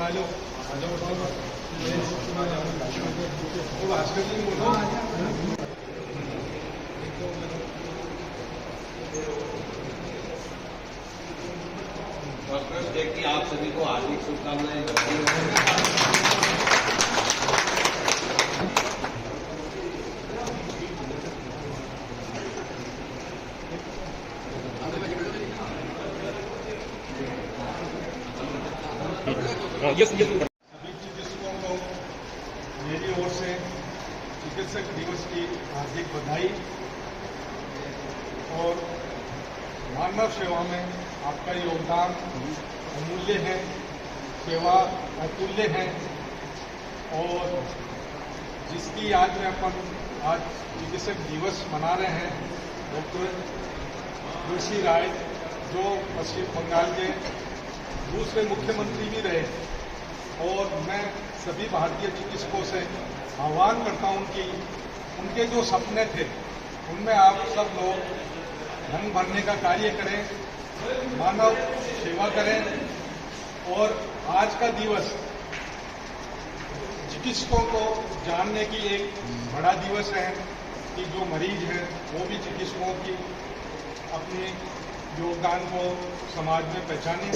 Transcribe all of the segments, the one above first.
आ जाओ भास्कर जी बोलो। डॉक्टर देखिए, आप सभी को हार्दिक शुभकामनाएं। सभी चिकित्सकों को मेरी ओर से चिकित्सक दिवस की हार्दिक बधाई। और मानव सेवा में आपका योगदान अमूल्य है, सेवा अतुल्य है। और जिसकी याद में अपन आज चिकित्सक दिवस मना रहे हैं, डॉक्टर तुलसी राय, जो पश्चिम बंगाल के दूसरे मुख्यमंत्री भी रहे। और मैं सभी भारतीय चिकित्सकों से आह्वान करता हूं कि उनके जो सपने थे उनमें आप सब लोग धन भरने का कार्य करें, मानव सेवा करें। और आज का दिवस चिकित्सकों को जानने की एक बड़ा दिवस है कि जो मरीज हैं वो भी चिकित्सकों की अपने योगदान को समाज में पहचाने।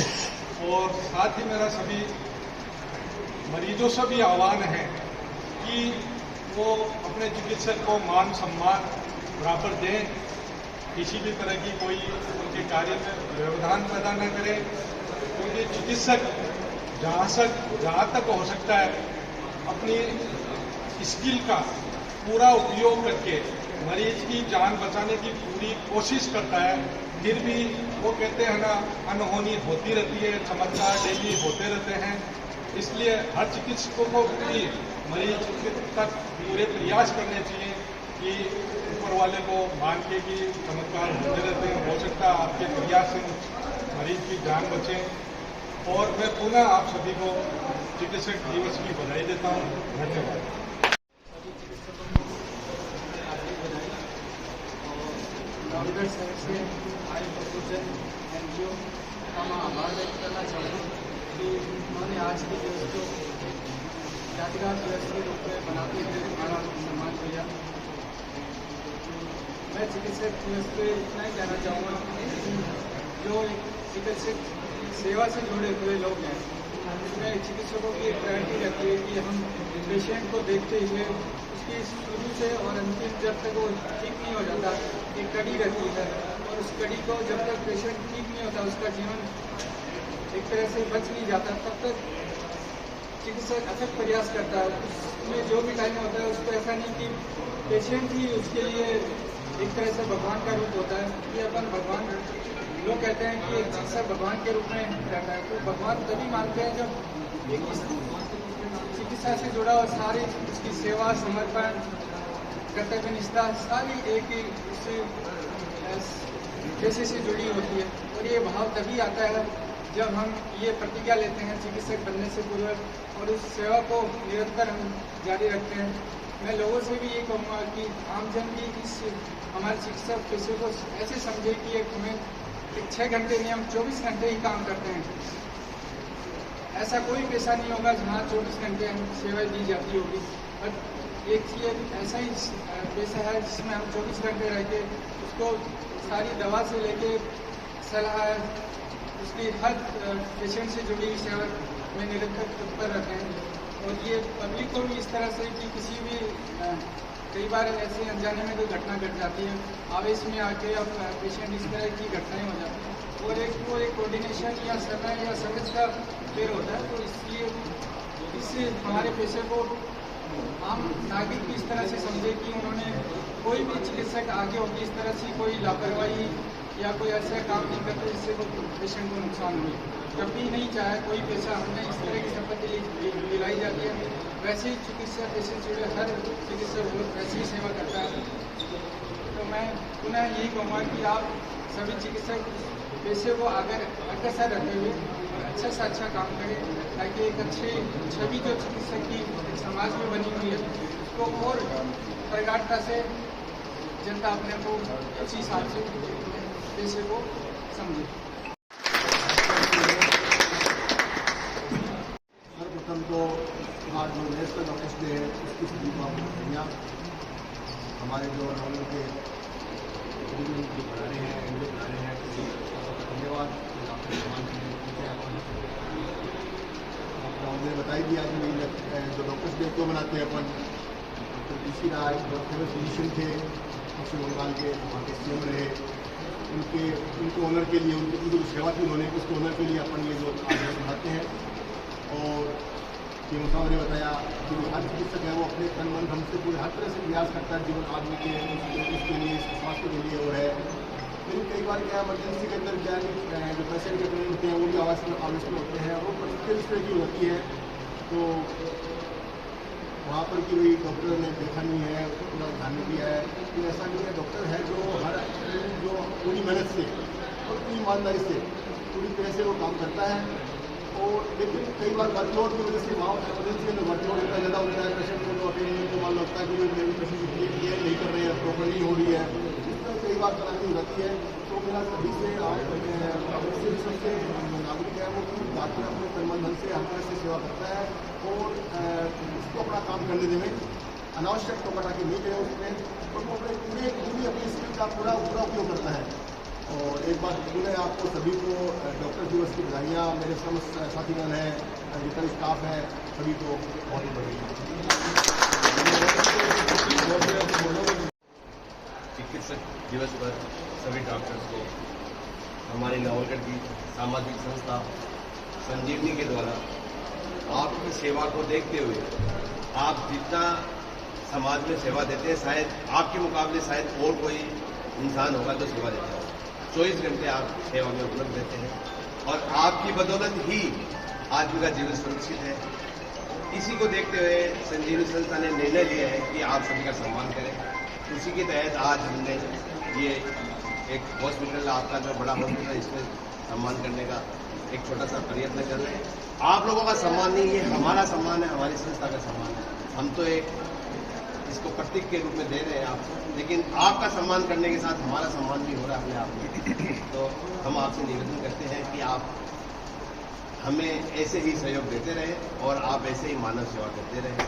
और साथ ही मेरा सभी मरीजों से भी आह्वान है कि वो अपने चिकित्सक को मान सम्मान बराबर दें, किसी भी तरह की कोई उनके कार्य में व्यवधान पैदा न करें। क्योंकि चिकित्सक जहाँ तक हो सकता है अपनी स्किल का पूरा उपयोग करके मरीज की जान बचाने की पूरी कोशिश करता है। फिर भी वो कहते हैं ना, अनहोनी होती रहती है, चमत्कार डेली होते रहते हैं। इसलिए हर चिकित्सकों को भी मरीज तक पूरे प्रयास करने चाहिए कि ऊपर वाले को मान के कि चमत्कार होते रहते हैं, हो सकता है आपके प्रयास से मरीज की जान बचे। और मैं पुनः आप सभी को चिकित्सक दिवस की बधाई देता हूँ। धन्यवाद। डॉक्टर साहब से आई प्रोफेशन एनजीओ का मैं आभार व्यक्त करना चाहूँगा कि उन्होंने आज के दिवस को यादगार दिवस के रूप में बनाते हुए हमारा सम्मान किया। मैं चिकित्सक दिवस पे इतना ही कहना चाहूँगा कि जो चिकित्सक सेवा से जुड़े हुए लोग हैं, उसमें चिकित्सकों की एक प्रायोरिटी रहती है कि हम पेशेंट को देखते हुए उसकी शुरू से और अंतिम जब तक वो ठीक नहीं हो जाता एक कड़ी रहती है। और उस कड़ी को जब तक पेशेंट ठीक नहीं होता, उसका जीवन एक तरह से बच नहीं जाता, तब तक चिकित्सक अथक प्रयास करता है। उसमें जो भी टाइम होता है उसको ऐसा नहीं कि पेशेंट ही उसके लिए एक तरह से भगवान का रूप होता है। कि अपन भगवान, लोग कहते हैं कि एक चिकित्सक भगवान के रूप में रहता है, तो भगवान तभी मानते हैं जब एक चिकित्सा से जुड़ा और सारी उसकी सेवा, समर्पण, कर्तव्य निष्ठा सारी एक ही उस पेशे से जुड़ी होती है। और ये भाव तभी आता है जब हम ये प्रतिज्ञा लेते हैं चिकित्सक बनने से पूर्व और उस सेवा को निरंतर हम जारी रखते हैं। मैं लोगों से भी ये कहूँगा कि आमजन भी इस हमारे चिकित्सा पेशे को ऐसे समझे कि एक हमें एक 6 घंटे नहीं, हम 24 घंटे ही काम करते हैं। ऐसा कोई पेशा नहीं होगा जहाँ 24 घंटे हम सेवाएं दी जाती होगी। और एक ये ऐसा ही पेशा है जिसमें हम 24 घंटे रह के उसको सारी दवा से लेके सलाह, उसकी हर पेशेंट से जुड़ी सेवा में निरंतर तत्पर रहते हैं। और ये पब्लिक को भी इस तरह से कि किसी भी कई बार ऐसे अनजाने में कोई घटना घट जाती है, आवेश में आके अब पेशेंट इस तरह की घटनाएं हो जाती हैं। और वो एक कोऑर्डिनेशन या समय या समझ का फेर होता है। तो इसलिए इससे हमारे पेशे को आम नागरिक भी इस तरह से समझे कि उन्होंने कोई भी चिकित्सक आगे होगी इस तरह से कोई लापरवाही या कोई ऐसा काम नहीं करते जिससे कोई पेशेंट को नुकसान हो। कभी नहीं चाहे कोई पेशा हमने इस तरह की संपत्ति दिलाई जाती है, वैसे ही चिकित्सा पेशे से जुड़े हर चिकित्सक वैसी ही सेवा करता है। तो मैं पुनः यही कहूँगा कि आप सभी चिकित्सक पेशे को अग्रसर रहते हुए अच्छा से अच्छा काम करें, ताकि एक अच्छी छवि जो चिकित्सक की समाज में बनी हुई है उसको और प्रगाढ़ता से जनता अपने को उसी हिसाब से पेशे को समझे। 21 सदी को आपको बधाइयाँ। हमारे जो नॉलेज के जो पढ़ा रहे हैं, एमए पढ़ा रहे हैं, धन्यवाद। आपने बताई दिया कि जो डॉक्टर्स डे क्यों मनाते हैं अपन। डॉक्टर पीसी राय बहुत फेमस फिजिशियन थे पश्चिम बंगाल के, वहाँ के सीएम रहे। उनके ऑनर के लिए, उनकी जो सेवा थी उन्होंने, उसके ऑनर के लिए अपन ये जो आज मनाते हैं। और ये मुसावर ने बताया कि हर चिकित्सक है वो अपने तन मन धन से पूरे हर तरह से प्रयास करता है जीवन आदमी के उसके लिए, स्वास्थ्य के लिए। और है लेकिन कई बार क्या इमरजेंसी के अंदर क्या जो पेशेंट के पेरेंट होते हैं वो भी आवेश में होते हैं, वो परिस्थिति इस तरह की होती है। तो वहाँ पर कि वही डॉक्टर ने देखा नहीं है, पूरा ध्यान नहीं दिया है। लेकिन ऐसा नहीं है, डॉक्टर है जो पूरी मेहनत से और पूरी ईमानदारी से पूरी तरह से वो काम करता है। और लेकिन कई बार वर्कलोड की वजह से वहाँ इमरजेंसी में वर्कलोड इतना ज़्यादा होता है, पेशेंट को अटेंड को मान लगता है कि मेरी पेशेंट की केयर नहीं कर रहे हैं, प्रॉपर नहीं हो रही है, इसमें कई बार परेशानी हो जाती है। तो मेरा सभी से सबसे नागरिक है वो कि डॉक्टर अपने तन मन धन से हर तरह से सेवा करता है और उसको अपना काम करने देने अनावश्यक टोकाटाकी नहीं करें उसमें, और वो अपने पूरी अपनी स्किल का पूरा उपयोग करता है। और एक बात बोले आपको सभी को डॉक्टर दिवस की बधाइयाँ। मेरे समस्त साथीगण हैं, जितना स्टाफ है, सभी को बहुत ही बधाइयाँ। चिकित्सक दिवस पर सभी डॉक्टर्स को हमारी नवलगढ़ की सामाजिक संस्था संजीवनी के द्वारा आपकी सेवा को देखते हुए, आप जितना समाज में सेवा देते हैं, शायद आपके मुकाबले शायद और कोई इंसान होगा जो सेवा देता है। 24 घंटे आप सेवा में उपलब्ध रहते हैं और आपकी बदौलत ही आदमी का जीवन सुरक्षित है। इसी को देखते हुए संजीवनी संस्था ने निर्णय लिया है कि आप सभी का सम्मान करें। उसी के तहत आज हमने ये एक हॉस्पिटल, आपका जो बड़ा हॉस्पिटल है, इसमें सम्मान करने का एक छोटा सा प्रयत्न कर रहे हैं। आप लोगों का सम्मान नहीं, ये हमारा सम्मान है, हमारी संस्था का सम्मान है। हम तो एक इसको प्रतीक के रूप में दे रहे हैं आपको, लेकिन आपका सम्मान करने के साथ हमारा सम्मान भी हो रहा है अपने आप में। तो हम आपसे निवेदन करते हैं कि आप हमें ऐसे ही सहयोग देते रहें और आप ऐसे ही मानव सेवा करते रहें।